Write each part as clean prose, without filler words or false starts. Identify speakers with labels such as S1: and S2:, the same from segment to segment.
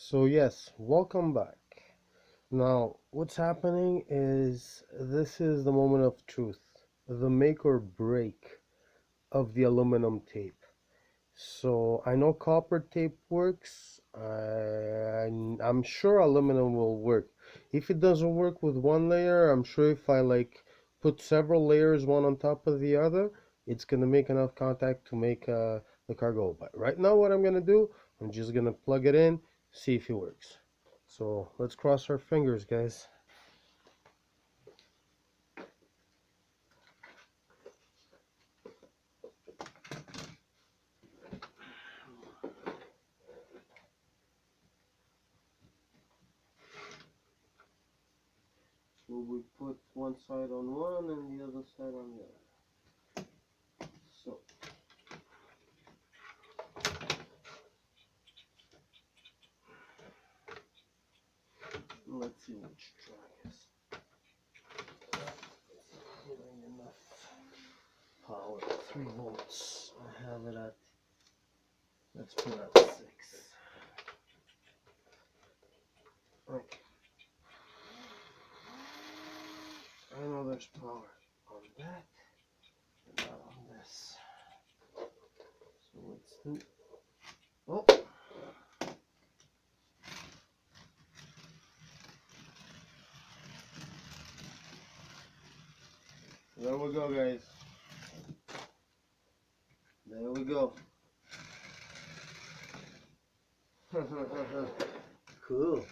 S1: So yes, welcome back. Now, what's happening is this is the moment of truth, the make or break of the aluminum tape. So I know copper tape works. I'm sure aluminum will work. If it doesn't work with one layer, I'm sure if I put several layers one on top of the other, it's gonna make enough contact to make the car go. But right now, what I'm gonna do, I'm just gonna plug it in, see if it works. So let's cross our fingers, guys. So we put one side on one and the other side on the other. So let's see which track is giving enough power. 3 volts. I have it at, let's put it at 6. Okay. I know there's power on that and not on this. So let's do. Oh! There we go, guys. There we go. Cool.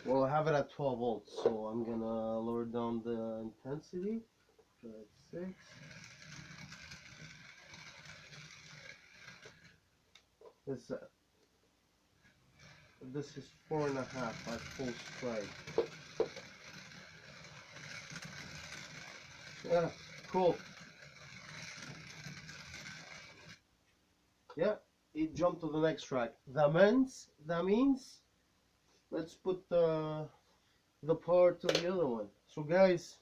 S1: Well, I have it at 12 volts, so I'm gonna lower down the intensity. That's 6. This is 4.5 at full strike. Yeah, cool. Yeah, it jumped to the next track. That means let's put the power to the other one. So guys,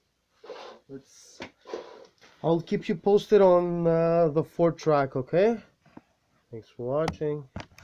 S1: I'll keep you posted on the 4th track, okay? Thanks for watching.